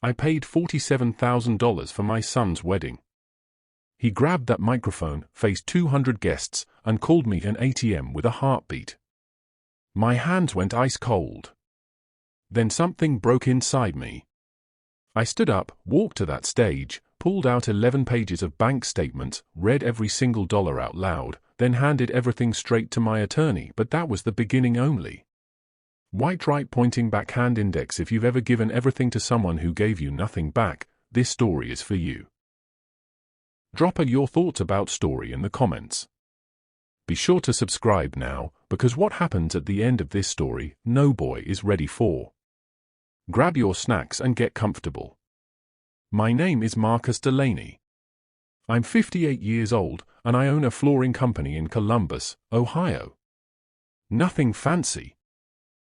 I paid $47,000 for my son's wedding. He grabbed that microphone, faced 200 guests, and called me an ATM with a heartbeat. My hands went ice cold. Then something broke inside me. I stood up, walked to that stage, pulled out 11 pages of bank statements, read every single dollar out loud, then handed everything straight to my attorney, but that was the beginning only. White right pointing back hand index. If you've ever given everything to someone who gave you nothing back, this story is for you. Drop your thoughts about story in the comments. Be sure to subscribe now, because what happens at the end of this story, no boy is ready for. Grab your snacks and get comfortable. My name is Marcus Delaney. I'm 58 years old, and I own a flooring company in Columbus, Ohio. Nothing fancy.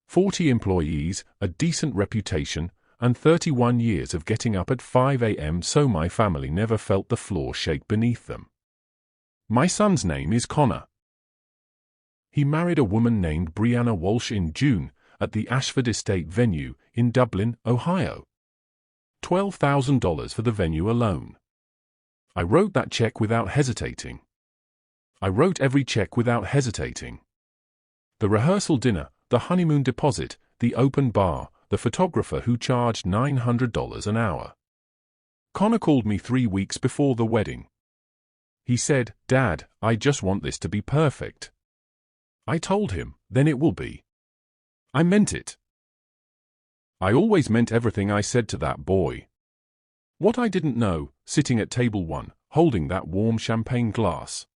40 employees, a decent reputation, and 31 years of getting up at 5 a.m. so my family never felt the floor shake beneath them. My son's name is Connor. He married a woman named Brianna Walsh in June at the Ashford Estate venue in Dublin, Ohio. $12,000 for the venue alone. I wrote that check without hesitating. I wrote every check without hesitating. The rehearsal dinner, the honeymoon deposit, the open bar, the photographer who charged $900 an hour. Connor called me 3 weeks before the wedding. He said, "Dad, I just want this to be perfect." I told him, "Then it will be." I meant it. I always meant everything I said to that boy. What I didn't know, sitting at table 1, holding that warm champagne glass,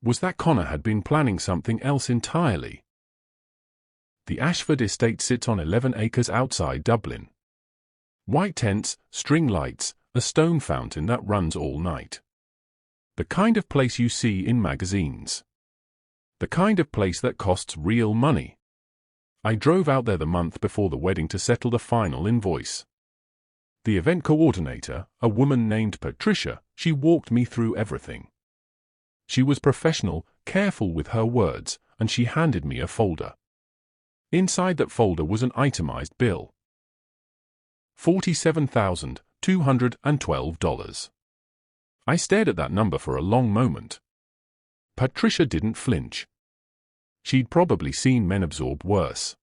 was that Connor had been planning something else entirely. The Ashford Estate sits on 11 acres outside Dublin. White tents, string lights, a stone fountain that runs all night. The kind of place you see in magazines. The kind of place that costs real money. I drove out there the month before the wedding to settle the final invoice. The event coordinator, a woman named Patricia, she walked me through everything. She was professional, careful with her words, and she handed me a folder. Inside that folder was an itemized bill. $47,212. I stared at that number for a long moment. Patricia didn't flinch. She'd probably seen men absorb worse.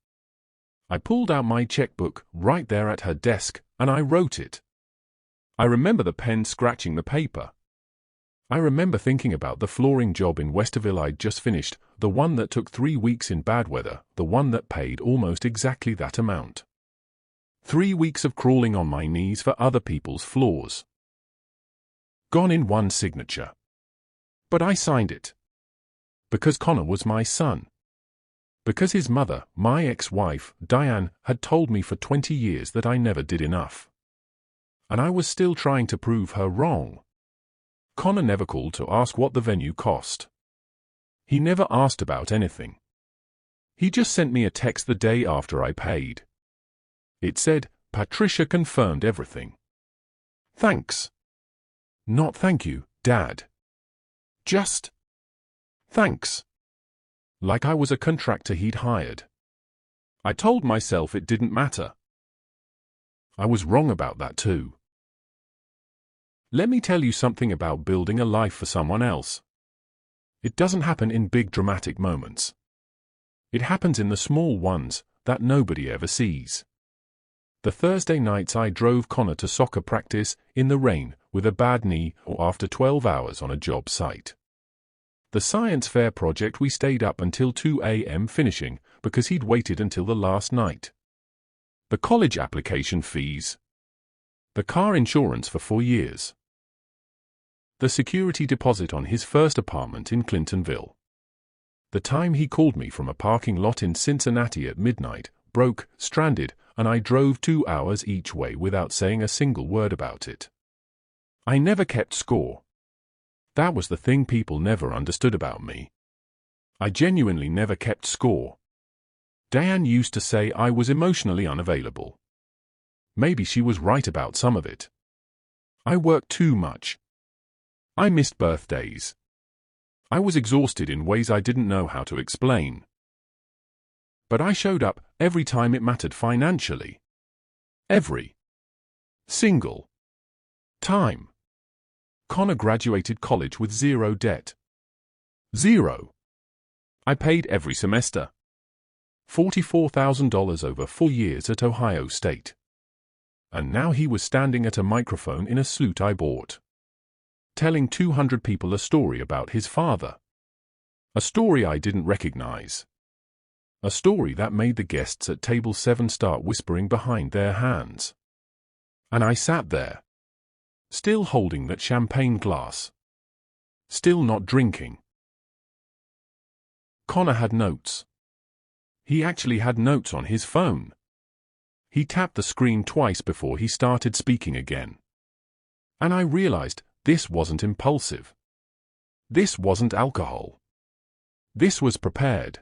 I pulled out my checkbook right there at her desk, and I wrote it. I remember the pen scratching the paper. I remember thinking about the flooring job in Westerville I'd just finished, the one that took 3 weeks in bad weather, the one that paid almost exactly that amount. 3 weeks of crawling on my knees for other people's floors. Gone in one signature. But I signed it. Because Connor was my son. Because his mother, my ex-wife, Diane, had told me for 20 years that I never did enough. And I was still trying to prove her wrong. Connor never called to ask what the venue cost. He never asked about anything. He just sent me a text the day after I paid. It said, "Patricia confirmed everything. Thanks." Not "thank you, Dad." Just "thanks." Like I was a contractor he'd hired. I told myself it didn't matter. I was wrong about that too. Let me tell you something about building a life for someone else. It doesn't happen in big dramatic moments. It happens in the small ones that nobody ever sees. The Thursday nights I drove Connor to soccer practice in the rain with a bad knee or after 12 hours on a job site. The science fair project we stayed up until 2 a.m. finishing because he'd waited until the last night. The college application fees. The car insurance for 4 years. The security deposit on his first apartment in Clintonville. The time he called me from a parking lot in Cincinnati at midnight, broke, stranded, and I drove 2 hours each way without saying a single word about it. I never kept score. That was the thing people never understood about me. I genuinely never kept score. Diane used to say I was emotionally unavailable. Maybe she was right about some of it. I worked too much. I missed birthdays. I was exhausted in ways I didn't know how to explain. But I showed up every time it mattered financially. Every Single. Time. Connor graduated college with zero debt. Zero. I paid every semester. $44,000 over 4 years at Ohio State. And now he was standing at a microphone in a suit I bought, telling 200 people a story about his father. A story I didn't recognize. A story that made the guests at table 7 start whispering behind their hands. And I sat there, still holding that champagne glass, still not drinking. Connor had notes. He actually had notes on his phone. He tapped the screen twice before he started speaking again. And I realized this wasn't impulsive. This wasn't alcohol. This was prepared.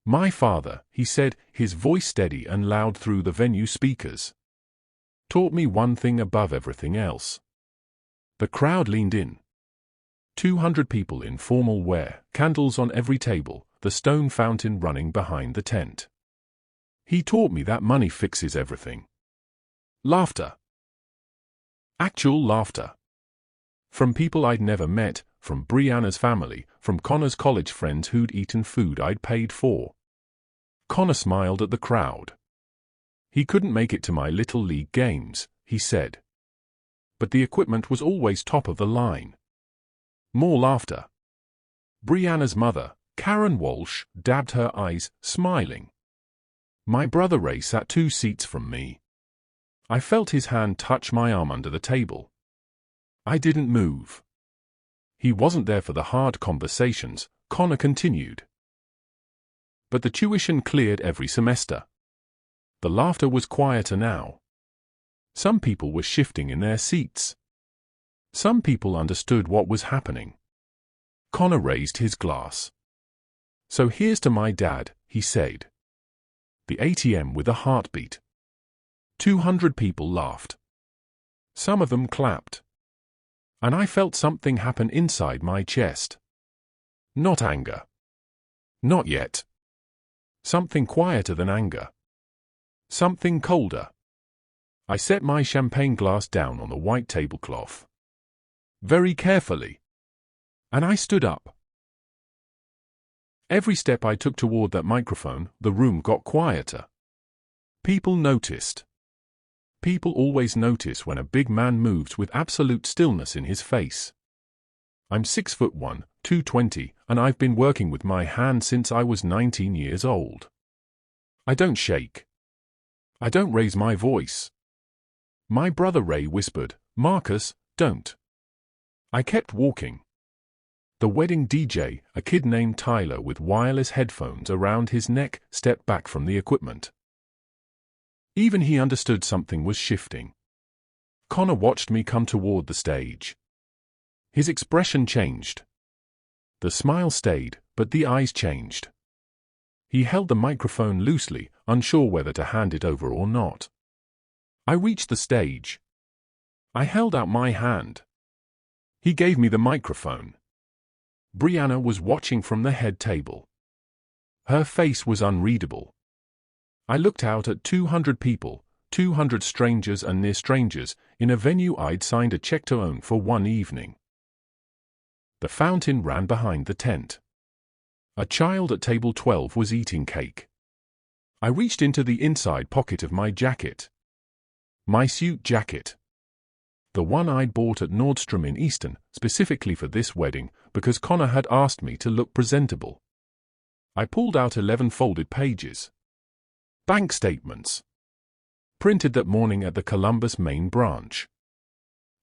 My father, he said, his voice steady and loud through the venue speakers, taught me one thing above everything else. The crowd leaned in. 200 people in formal wear, candles on every table, the stone fountain running behind the tent. He taught me that money fixes everything. Laughter. Actual laughter. From people I'd never met, from Brianna's family, from Connor's college friends who'd eaten food I'd paid for. Connor smiled at the crowd. He couldn't make it to my little league games, he said. But the equipment was always top of the line. More laughter. Brianna's mother, Karen Walsh, dabbed her eyes, smiling. My brother Ray sat 2 seats from me. I felt his hand touch my arm under the table. I didn't move. He wasn't there for the hard conversations, Connor continued. But the tuition cleared every semester. The laughter was quieter now. Some people were shifting in their seats. Some people understood what was happening. Connor raised his glass. So here's to my dad, he said. The ATM with a heartbeat. 200 people laughed. Some of them clapped. And I felt something happen inside my chest. Not anger. Not yet. Something quieter than anger. Something colder. I set my champagne glass down on the white tablecloth. Very carefully. And I stood up. Every step I took toward that microphone, the room got quieter. People noticed. People always notice when a big man moves with absolute stillness in his face. I'm 6'1", 220, and I've been working with my hand since I was 19 years old. I don't shake. I don't raise my voice. My brother Ray whispered, "Marcus, don't." I kept walking. The wedding DJ, a kid named Tyler with wireless headphones around his neck, stepped back from the equipment. Even he understood something was shifting. Connor watched me come toward the stage. His expression changed. The smile stayed, but the eyes changed. He held the microphone loosely, unsure whether to hand it over or not. I reached the stage. I held out my hand. He gave me the microphone. Brianna was watching from the head table. Her face was unreadable. I looked out at 200 people, 200 strangers and near strangers, in a venue I'd signed a check to own for one evening. The fountain ran behind the tent. A child at table 12 was eating cake. I reached into the inside pocket of my jacket. My suit jacket. The one I'd bought at Nordstrom in Easton, specifically for this wedding, because Connor had asked me to look presentable. I pulled out 11 folded pages. Bank statements. Printed that morning at the Columbus main branch.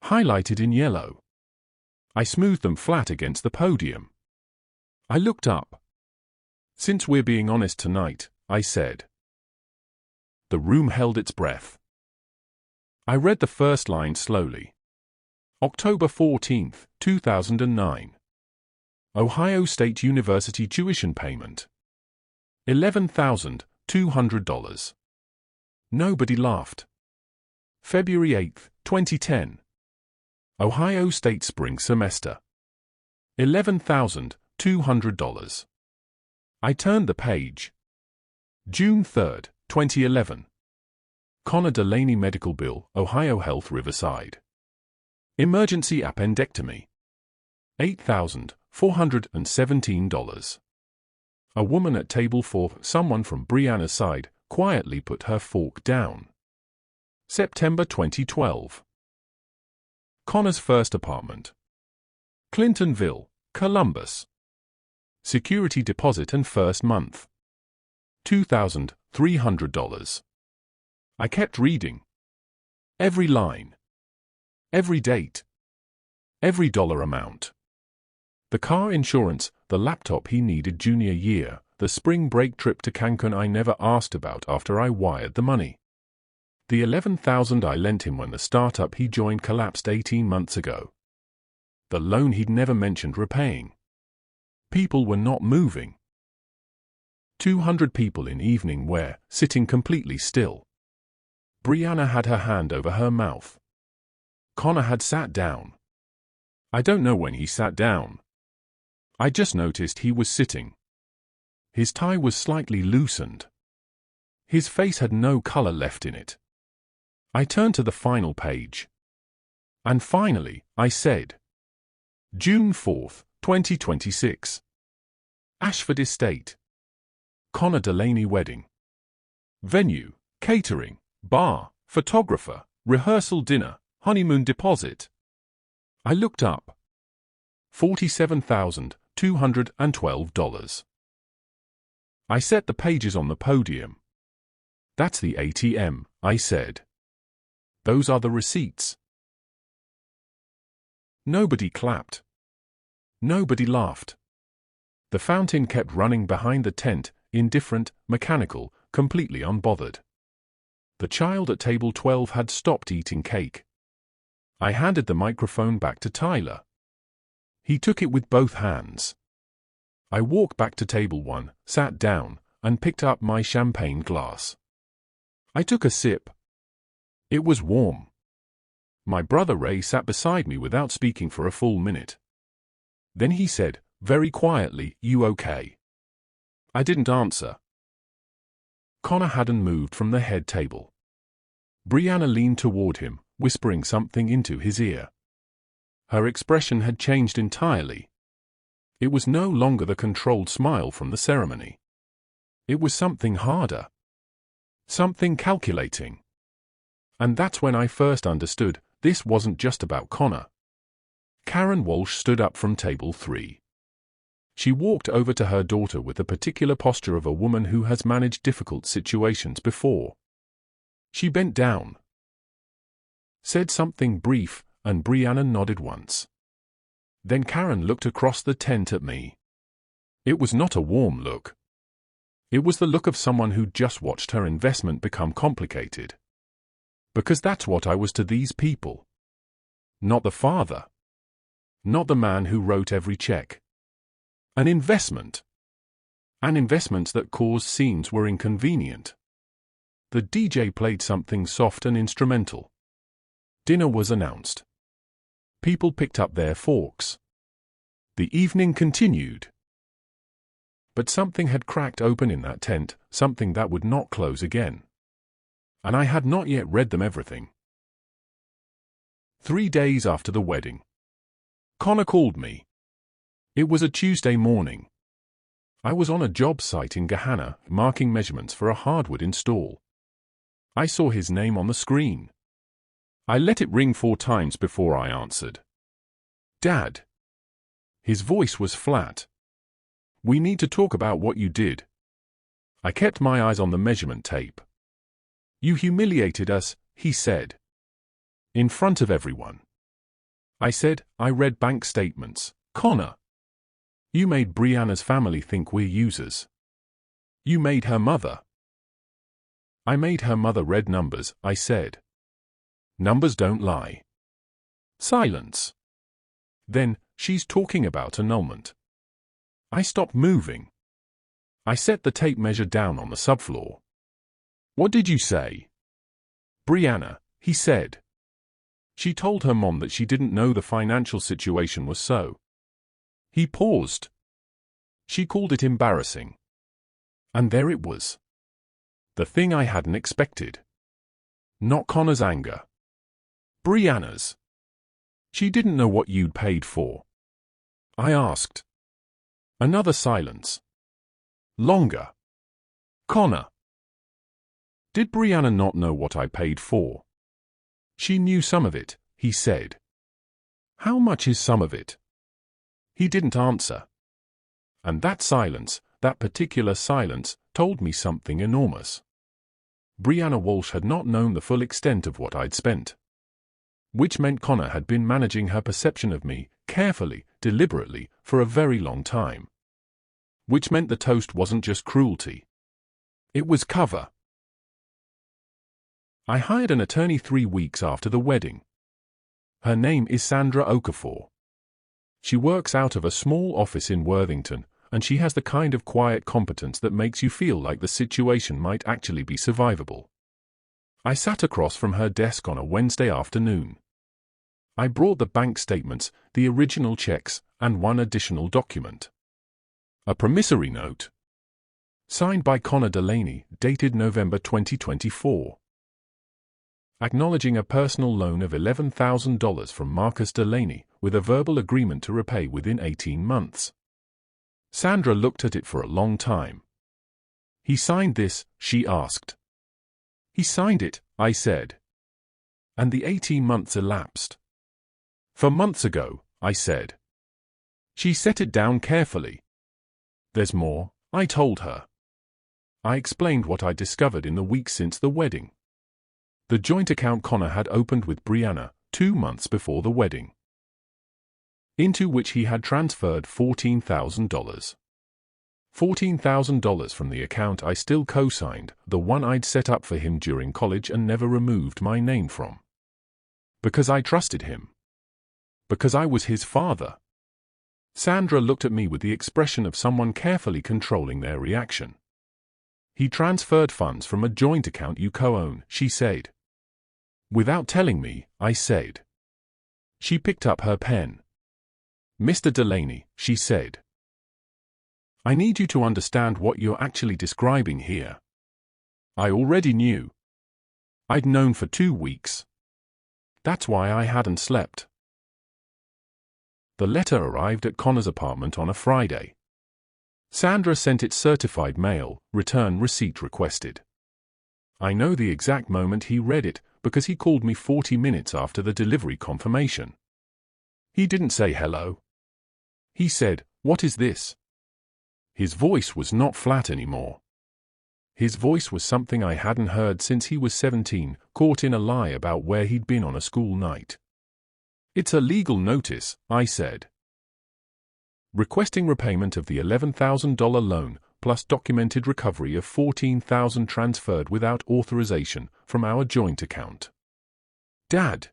Highlighted in yellow. I smoothed them flat against the podium. I looked up. "Since we're being honest tonight," I said. The room held its breath. I read the first line slowly. October 14, 2009. Ohio State University tuition payment. $11,200. Nobody laughed. February 8, 2010. Ohio State spring semester. $11,200. I turned the page. June 3, 2011. Connor Delaney medical bill, Ohio Health Riverside. Emergency appendectomy. $8,417. A woman at table 4, someone from Brianna's side, quietly put her fork down. September 2012. Connor's first apartment. Clintonville, Columbus. Security deposit and first month. $2,300. I kept reading. Every line. Every date. Every dollar amount. The car insurance, the laptop he needed junior year, the spring break trip to Cancun I never asked about after I wired the money. The $11,000 I lent him when the startup he joined collapsed 18 months ago. The loan he'd never mentioned repaying. People were not moving. 200 people in evening wear, sitting completely still. Brianna had her hand over her mouth. Connor had sat down. I don't know when he sat down. I just noticed he was sitting. His tie was slightly loosened. His face had no color left in it. I turned to the final page. And finally, I said, June 4th, 2026. Ashford Estate. Connor Delaney wedding. Venue, catering, bar, photographer, rehearsal dinner, honeymoon deposit. I looked up. $47,212. I set the pages on the podium. That's the ATM, I said. Those are the receipts. Nobody clapped. Nobody laughed. The fountain kept running behind the tent, indifferent, mechanical, completely unbothered. The child at table 12 had stopped eating cake. I handed the microphone back to Tyler. He took it with both hands. I walked back to table 1, sat down, and picked up my champagne glass. I took a sip. It was warm. My brother Ray sat beside me without speaking for a full minute. Then he said, very quietly, "You okay?" I didn't answer. Connor hadn't moved from the head table. Brianna leaned toward him, whispering something into his ear. Her expression had changed entirely. It was no longer the controlled smile from the ceremony. It was something harder. Something calculating. And that's when I first understood, this wasn't just about Connor. Karen Walsh stood up from table 3. She walked over to her daughter with the particular posture of a woman who has managed difficult situations before. She bent down, said something brief, and Brianna nodded once. Then Karen looked across the tent at me. It was not a warm look. It was the look of someone who'd just watched her investment become complicated. Because that's what I was to these people. Not the father. Not the man who wrote every check. An investment. And investments that caused scenes were inconvenient. The DJ played something soft and instrumental. Dinner was announced. People picked up their forks. The evening continued. But something had cracked open in that tent, something that would not close again. And I had not yet read them everything. 3 days after the wedding. Connor called me. It was a Tuesday morning. I was on a job site in Gahanna, marking measurements for a hardwood install. I saw his name on the screen. I let it ring 4 times before I answered. Dad. His voice was flat. We need to talk about what you did. I kept my eyes on the measurement tape. You humiliated us, he said. In front of everyone. I said, I read bank statements. Connor. You made Brianna's family think we're users. You made her mother. I made her mother read numbers, I said. Numbers don't lie. Silence. Then, she's talking about annulment. I stopped moving. I set the tape measure down on the subfloor. What did you say? Brianna, he said. She told her mom that she didn't know the financial situation was so. He paused. She called it embarrassing. And there it was. The thing I hadn't expected. Not Connor's anger. Brianna's. She didn't know what you'd paid for. I asked. Another silence. Longer. Connor. Did Brianna not know what I paid for? She knew some of it, he said. How much is some of it? He didn't answer. And that silence, that particular silence, told me something enormous. Brianna Walsh had not known the full extent of what I'd spent. Which meant Connor had been managing her perception of me, carefully, deliberately, for a very long time. Which meant the toast wasn't just cruelty. It was cover. I hired an attorney 3 weeks after the wedding. Her name is Sandra Okafor. She works out of a small office in Worthington, and she has the kind of quiet competence that makes you feel like the situation might actually be survivable. I sat across from her desk on a Wednesday afternoon. I brought the bank statements, the original checks, and one additional document. A promissory note. Signed by Connor Delaney, dated November 2024. Acknowledging a personal loan of $11,000 from Marcus Delaney, with a verbal agreement to repay within 18 months. Sandra looked at it for a long time. He signed this, she asked. He signed it, I said. And the 18 months elapsed. 4 months ago, I said. She set it down carefully. There's more, I told her. I explained what I discovered in the weeks since the wedding. The joint account Connor had opened with Brianna 2 months before the wedding, into which he had transferred $14,000. $14,000 from the account I still co-signed, the one I'd set up for him during college and never removed my name from. Because I trusted him. Because I was his father. Sandra looked at me with the expression of someone carefully controlling their reaction. He transferred funds from a joint account you co-own, she said. Without telling me, I said. She picked up her pen. Mr. Delaney, she said. I need you to understand what you're actually describing here. I already knew. I'd known for 2 weeks. That's why I hadn't slept. The letter arrived at Connor's apartment on a Friday. Sandra sent it certified mail, return receipt requested. I know the exact moment he read it, because he called me 40 minutes after the delivery confirmation. He didn't say hello. He said, "What is this?" His voice was not flat anymore. His voice was something I hadn't heard since he was 17, caught in a lie about where he'd been on a school night. It's a legal notice, I said. Requesting repayment of the $11,000 loan, plus documented recovery of $14,000 transferred without authorization from our joint account. Dad.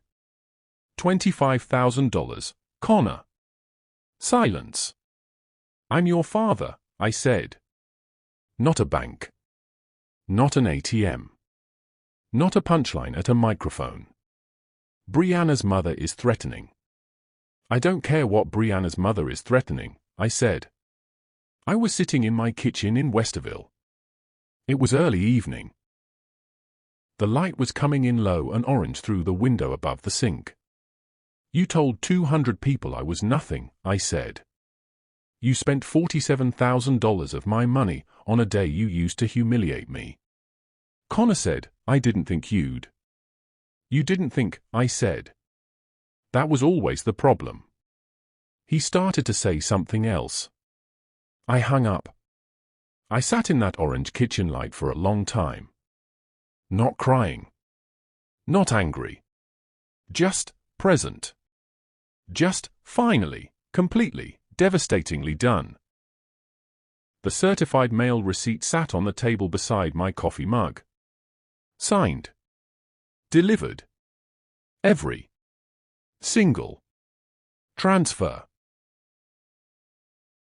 $25,000, Connor. Silence. I'm your father, I said. Not a bank. Not an ATM. Not a punchline at a microphone. Brianna's mother is threatening. I don't care what Brianna's mother is threatening, I said. I was sitting in my kitchen in Westerville. It was early evening. The light was coming in low and orange through the window above the sink. You told 200 people I was nothing, I said. You spent $47,000 of my money on a day you used to humiliate me. Connor said, I didn't think you'd. You didn't think, I said. That was always the problem. He started to say something else. I hung up. I sat in that orange kitchen light for a long time. Not crying. Not angry. Just present. Just, finally, completely, devastatingly done. The certified mail receipt sat on the table beside my coffee mug. Signed. Delivered. Every single transfer.